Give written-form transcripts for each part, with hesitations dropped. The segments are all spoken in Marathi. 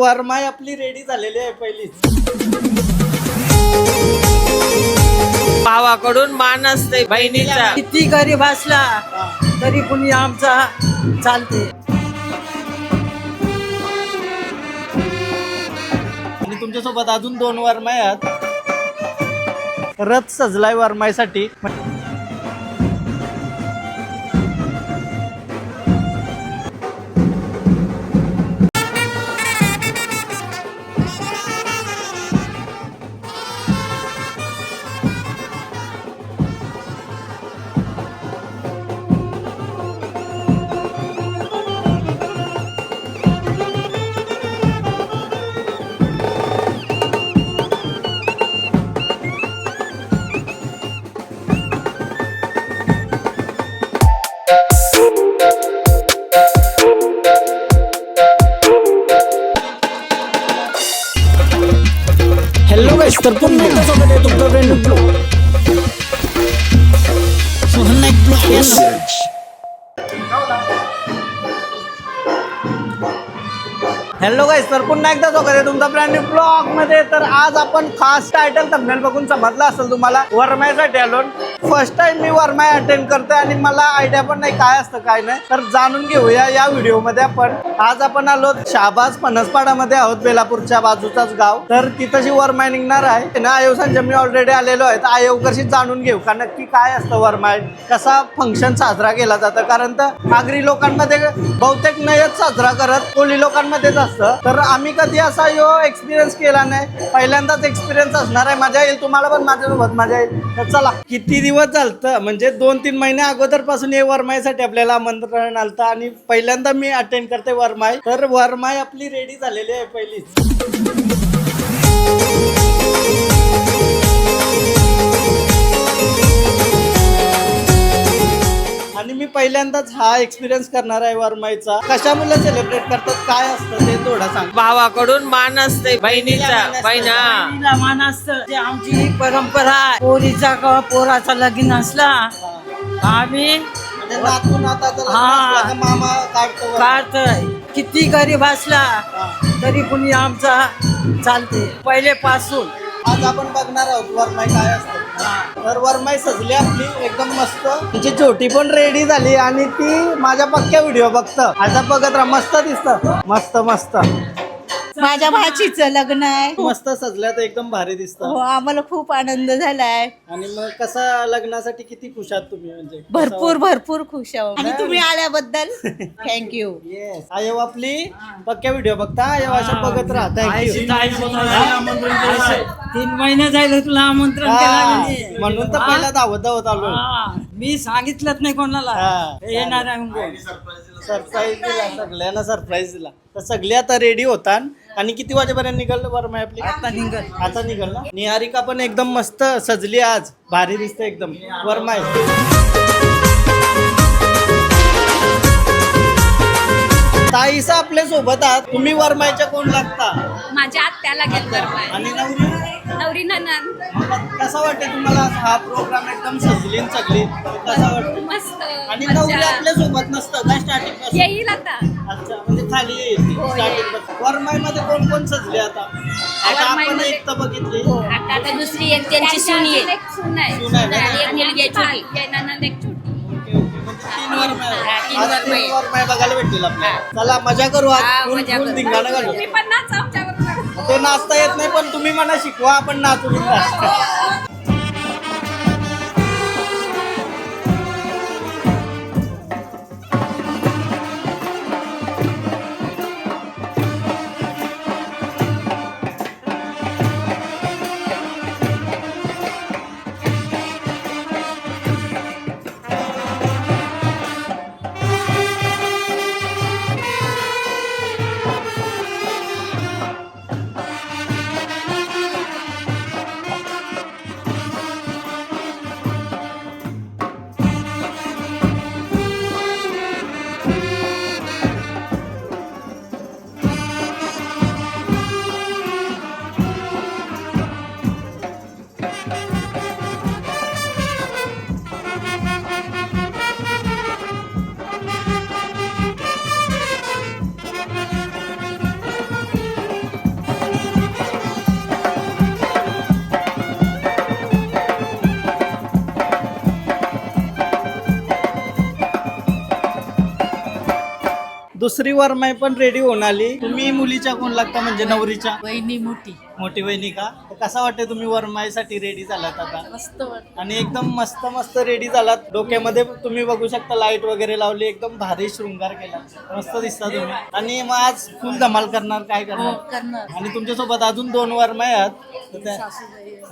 वरमाई आपली रेडी झालेली आहे पहिलीच. भावाकडून मान असते बहिणीचा. किती गरीब असला तरी कुणी आमचा चालते. आणि तुमच्यासोबत अजून 2 वरमाई आहेत. रथ सजलाय वरमाईसाठी. हॅलो गाइस, तर पुन्हा एकदा स्वागत आहे तुमचं brand new blog. Sohan Naik blog यांना. हॅलो गाइस, तर पुन्हा एकदा स्वागत आहे तुमचा ब्रँड न्यू ब्लॉग मध्ये. तर आज आपण खास टायटल थंबनेल बघून समजलं असेल तुम्हाला, वरमाईसाठी आलो. फर्स्ट टाइम मी वरमाई अटेंड करतोय आणि मला आयडिया पण नाही काय असतं काय नाही. तर जाणून घेऊया या व्हिडिओ मध्ये आपण. आज आपण आलो शाहबाज फणसपाडामध्ये आहोत, बेलापूरच्या बाजूचाच गाव. तर तिथं वरमाई निघणार आहे ना. आयोग संजय मी ऑलरेडी आलेलो आहे. तर आयोगाशी जाणून घेऊ का नक्की काय असतं वरमाई, कसा फंक्शन साजरा केला जातं. कारण तर आगरी लोकांमध्ये बहुतेक नयच साजरा करत, कोळी लोकांमध्येच असतं. तर आम्ही कधी असा एक्सपिरियन्स केला नाही, पहिल्यांदाच एक्सपिरियन्स असणार आहे. मजा येईल तुम्हाला पण, माझ्यासोबत मजा येईल. तर चला. किती दिवस झालतं म्हणजे 2-3 महिने अगोदर पासून हे वरमाईसाठी आपल्याला आमंत्रण आलतं आणि पहिल्यांदा मी अटेंड करते वरमाई. तर वरमाई आपली रेडी झालेली आहे पहिलीच. आणि मी पहिल्यांदाच हा एक्सपिरियन्स करणार आहे वरमाईचा. कशामुळे सेलिब्रेट करतात, काय असतं ते थोडा सांग. भावाकडून मान असते बहिणीचा. बहिणा मान असतं, ते आमची परंपरा आहे. पोरीचा किंवा पोराचा लगीन असला आम्ही म्हणजे नातू नाताचं लग्न हा. असलं का मामा काढतो. काढतोय. किती गरीब असला तरी कुणी आमचा चालते पहिलेपासून. आज आपण बघणार आहोत वरमाई काय असतं. तर वरमाई सजली आपली एकदम मस्त. तिची छोटी पण रेडी झाली आणि ती माझ्या पक्क्या व्हिडिओ बघतं. आता बघत राहा, मस्त दिसतं. मस्त मस्त माझ्या भाचीचं लग्न आहे. मस्त सजल्या तर एकदम भारी हो, दिसतं. आम्हाला खूप आनंद झालाय. आणि मग कसा लग्नासाठी किती खुश आहात तुम्ही, म्हणजे भरपूर खुश आहोत आणि तुम्ही आल्याबद्दल थँक्यू. येस. आयो आपली पक्क्या व्हिडिओ बघता. आयो अशा बघत राहा. थँक्यू. 3 महिने जायला तुला आमंत्रण केलं म्हणजे. म्हणून तर पहिला धावत आलो. मी सांगितलंच नाही कोणाला हा. येणार आहे म्हणून. सरप्राईज दिला सगळ्यांना, सरप्राईज दिला. तर सगळे आता रेडी होतात. आणि किती वाजेपर्यंत निघाल वरमाई आपली? आता निघाल ना. निहारिका पण एकदम मस्त सजली आज, भारी दिसते एकदम वरमाई. ताईसा आपल्या सोबत आहात तुम्ही. वरमाईच्या कोण लागता? माझ्या आत्याला घेतलं आणि नवरी नवरी ननंद. कसा वाटते तुम्हाला हा प्रोग्राम? एकदम सजली सगळी, कसा वाटतं? मस्त आणि नवरी आपल्या सोबत नसतं काय स्टार्टिंग पासून? येईल आता. अच्छा, म्हणजे खाली येते हो, स्टार्टिंग पासून. वरमाई मध्ये कोण कोण सजले आता आपण वरमाईमध्ये- एक तर बघितली. आता दुसरी एक त्यांची सून येईल. सून आहे. सून आहे ना? आणि एक मुलगी आहे छोटी. ननंद एक छोटी. Okay, okay. म्हणजे 3 वरमाई. तीन आज वरमाई. 3 वरमाई बघायला भेटतील आपल्याला. चला मजा करू आज. फुल फुल धिंगाणं घालू. तुम्ही पण नाच आमच्याबरोबर. ते नाचता येत नाही पण तुम्ही मला शिकवा, आपण नाचू बिंदास. दुसरी वरमाई पण रेडी होऊन आली. तुम्ही मुलीच्या कोण लागता म्हणजे नवरीच्या वहिनी मोठी मोठी वहिनी का? तर कसा वाटते तुम्ही वरमाईसाठी रेडी झालात आता? मस्त वाटत. आणि एकदम मस्त मस्त रेडी झालात. डोक्यामध्ये तुम्ही बघू शकता लाईट वगैरे लावली, एकदम भारी शृंगार केला, मस्त दिसता तुम्ही. आणि मग आज फुल धमाल करणार, काय करणार? करणार. आणि तुमच्यासोबत अजून 2 वरमाई आहेत. तर त्या-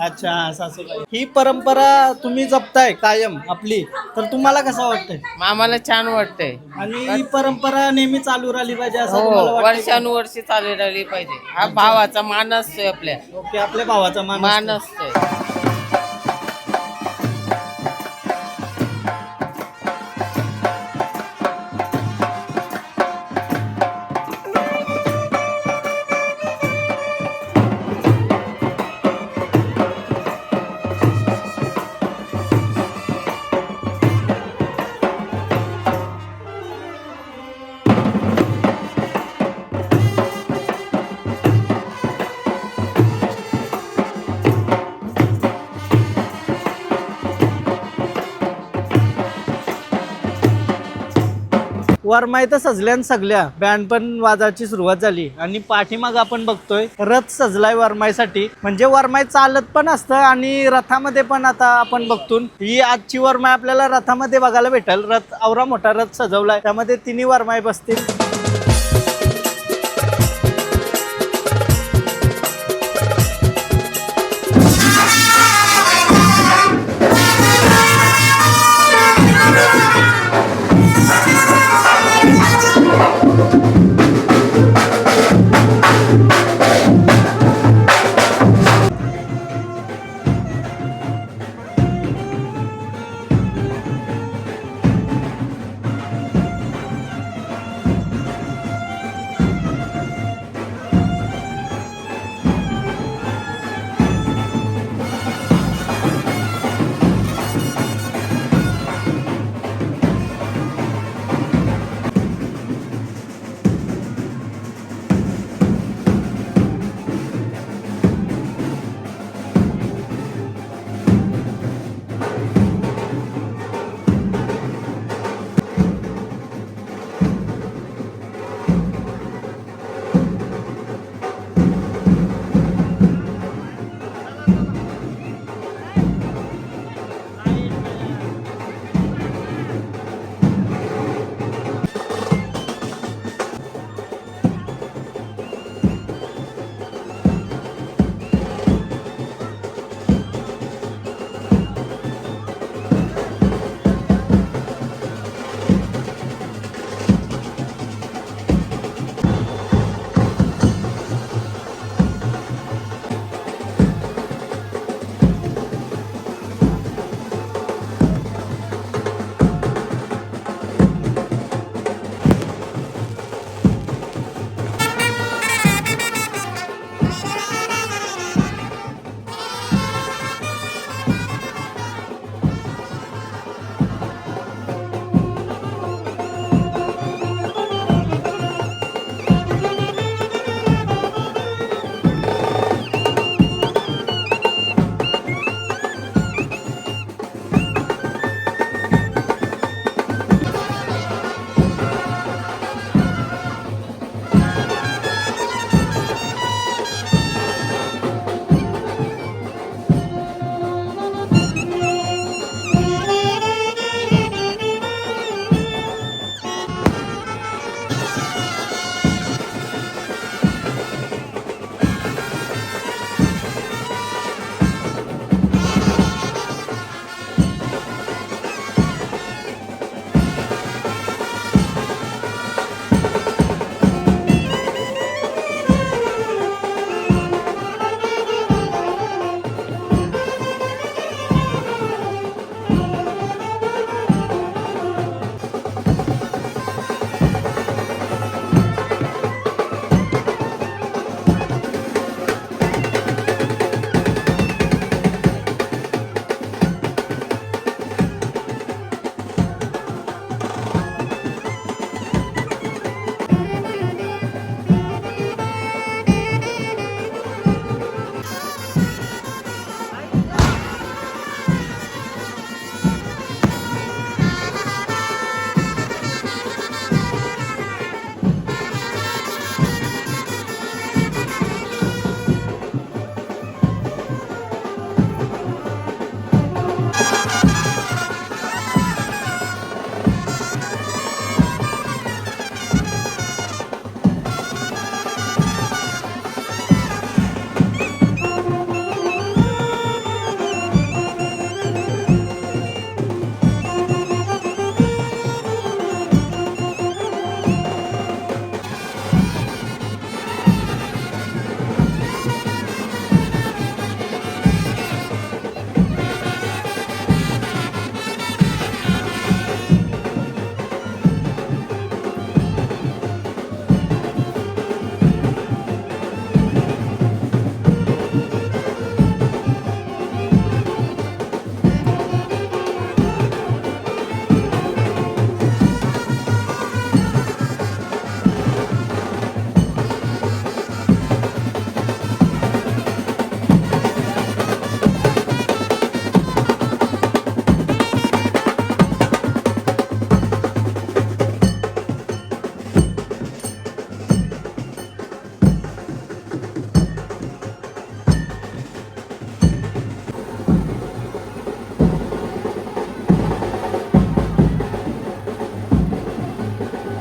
अच्छा, सासूबाई. ही परंपरा तुम्ही जपताय कायम आपली, तर तुम्हाला कसं वाटतंय? आम्हाला छान वाटतंय. आणि ही परंपरा नेहमी चालू राहिली पाहिजे असं हो, तुम्हाला वाटतंय का? वर्षानुवर्षी चालू राहिली पाहिजे. हा भावाचा मान असतोय आपल्या, ओके, आपल्या भावाचा मान असतोय. वरमाई तर सजल्यान सगळ्या बँड पण वाजाची सुरुवात झाली. आणि पाठीमाग आपण बघतोय रथ सजलाय वरमाईसाठी. म्हणजे वरमाई चालत पण असतं आणि रथामध्ये पण आता आपण बघतो. ही आजची वरमाई आपल्याला रथामध्ये बघायला भेटेल. रथ आवरा मोठा रथ सजवलाय, त्यामध्ये 3 वरमाई बसतील.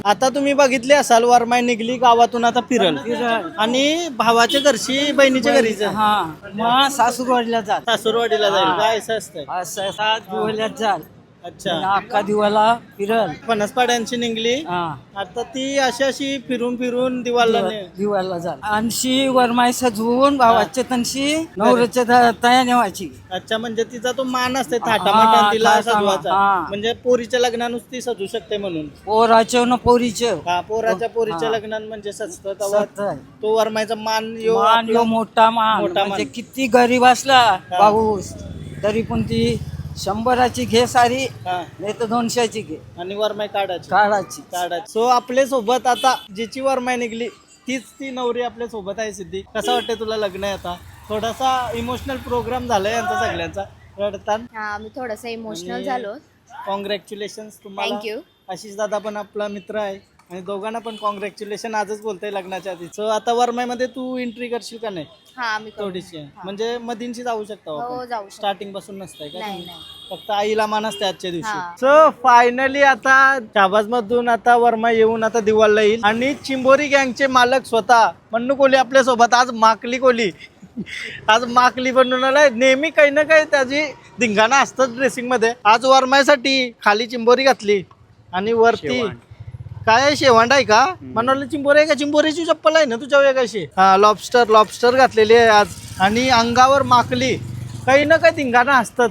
आता तुम्ही बघितले असाल वरमाय निघली गावातून आता फिरल आणि भावाच्या घरची बहिणीच्या घरी जाईल. हा मग सासूरवाडीला जात सासूरवाडीला जाईल काय असं असतंय. असं 7 दिवाळ्यात जाल अच्छा अख्खा दिवाला फिरल. फणसपाड्यांची निघली हा आता ती अशी फिरून फिरून दिवाळला दिवाला जाल आणशी वरमाय सजवून भावाच्या तनशी नवऱ्याच्या तया नेवायची. अच्छा म्हणजे तिचा तो मान असते थाटामाटात तिला थाटा- सजवायचा हा. म्हणजे पोरीच्या लग्नानुस ती सजू शकते म्हणून. पोराचं न पोरीचं हा पोरीच्या लग्नात म्हणजे सजतं तेव्हा सजतंय. तो वरमायचा मान यो मान आपला- यो मोठा मान मोठा मान. म्हणजे किती गरीब असला पाऊस तरी पण ती 100ची घे सारी हा. नाही तर 200ची घे आणि वरमाय काढायची काढाची. सो आपल्या सोबत आता जिची वरमाय निघली तीच ती नवरी आपल्या सोबत आहे. सिद्धी कसं वाटतंय तुला लग्न आहे आता थोडासा इमोशनल प्रोग्राम झालाय यांचा सगळ्यांचा रडतान. हा मी थोडस इमोशनल झालो. कॉंग्रॅच्युलेशन तुम्हाला. Thank you. आशिष दादा पण आपला मित्र आहे आणि दोघांना पण कॉंग्रॅच्युलेशन आजच बोलतोय लग्नाच्या आधी. सो आता वरमाईमध्ये तू एंट्री करशील का नाही हा मी करू. थोडीशी म्हणजे मधींची जाऊ शकता हो जाऊ शकतो. स्टार्टिंग पासून नसतंय का नाही तुम्ही? नाही फक्त आईला मान असते आजच्या दिवशी. हा. सो फायनली आता शाबाज मधून आता वर्मा येऊन आता दिवाळला येईल आणि चिंबोरी गँगचे मालक स्वतः मन्नू कोहली आपल्या सोबत आज माकली कोहली आज माकली बनून आलाय. नेहमी काही ना काही त्याची धिंगाणा असतात ड्रेसिंग मध्ये. आज वरमायसाठी खाली चिंबोरी घातली आणि वरती काय आहे, शेवंड आहे का म्हणाल चिंबोरी आहे का चिंबोरीची चप्पल आहे ना तुझ्या वेगाशी. हा लॉबस्टर घातलेली आहे आज आणि अंगावर माकली काही ना काही धिंगाणा असतात.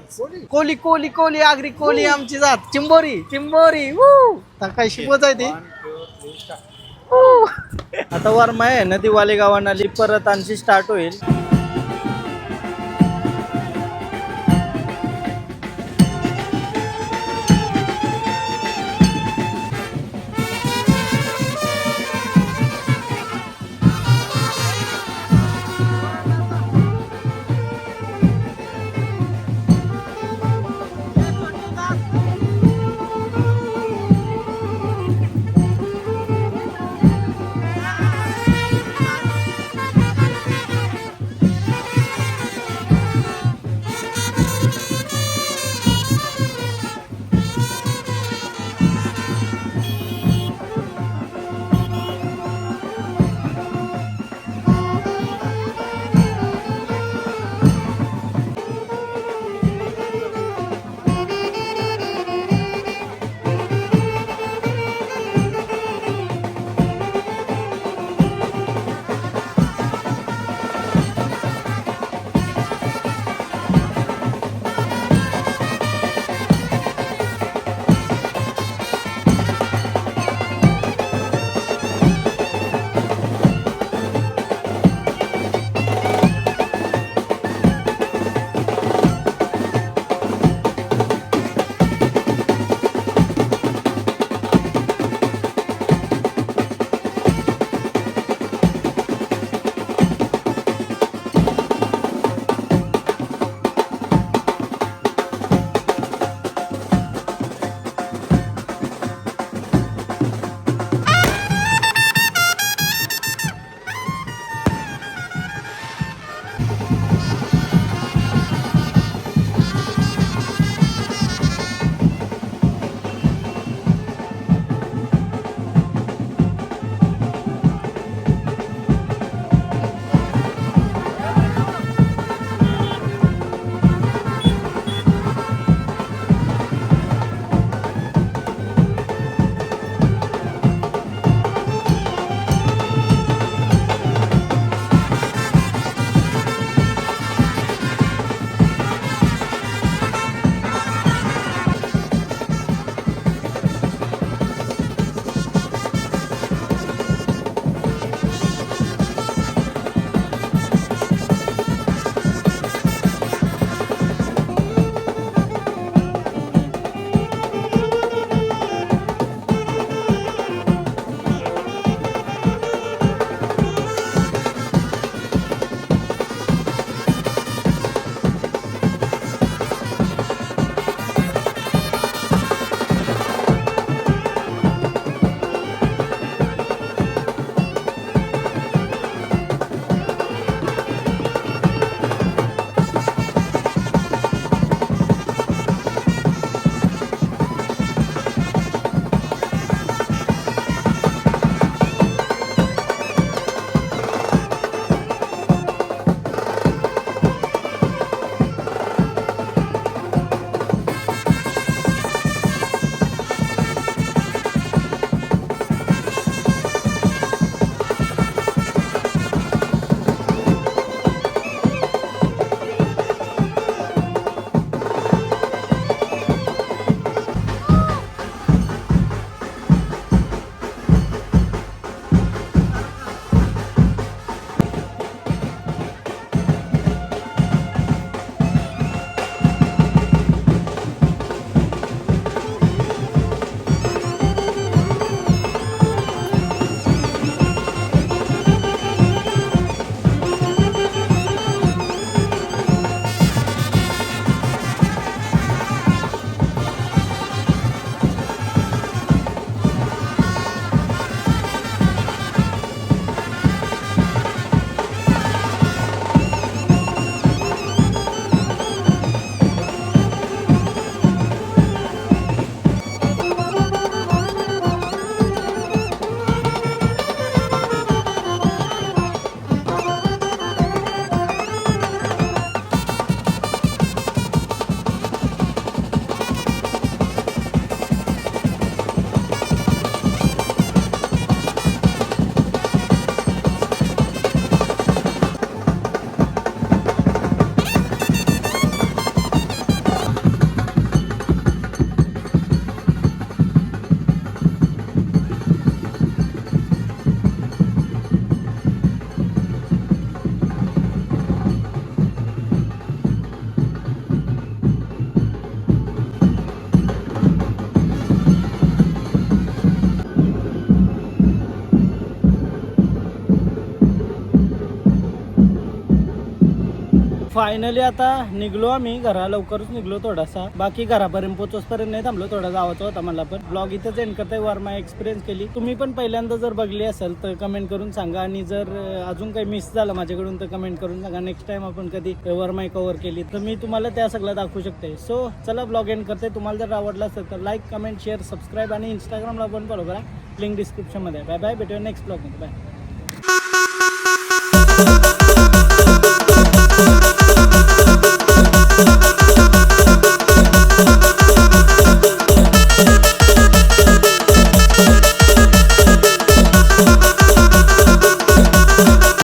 कोली कोली कोली आगरी कोली आमची जात चिंबोरी चिंबोरी काय शिकवत आहे ती. आता वरमाय आहे ना दिवाळी गावांना परत आणखी स्टार्ट होईल. फायनली आता निघलो आम्ही घरा लवकरच निघलो थोडासा बाकी घरापर्यंत पोहोचपर्यंत नाही थांबलो थोडा जावाचा होता मला पण ब्लॉग इथंच एंड करताय वर्मा एक्सपिरियन्स केली तुम्ही पण पहिल्यांदा जर बघली असेल तर कमेंट करून सांगा आणि जर अजून काही मिस झालं माझ्याकडून तर कमेंट करून सांगा नेक्स्ट टाइम आपण कधी वर्मा कव्हर केली तर मी तुम्हाला त्या सगळं दाखवू शकते सो चला ब्लॉग एंड करते तुम्हाला जर आवडला असेल तर लाईक कमेंट शेअर सबस्क्राईब आणि इंस्टाग्रामला पण फॉलो करा लिंक डिस्क्रिप्शनमध्ये बाय बाय भेटूया नेक्स्ट ब्लॉगमध्ये बाय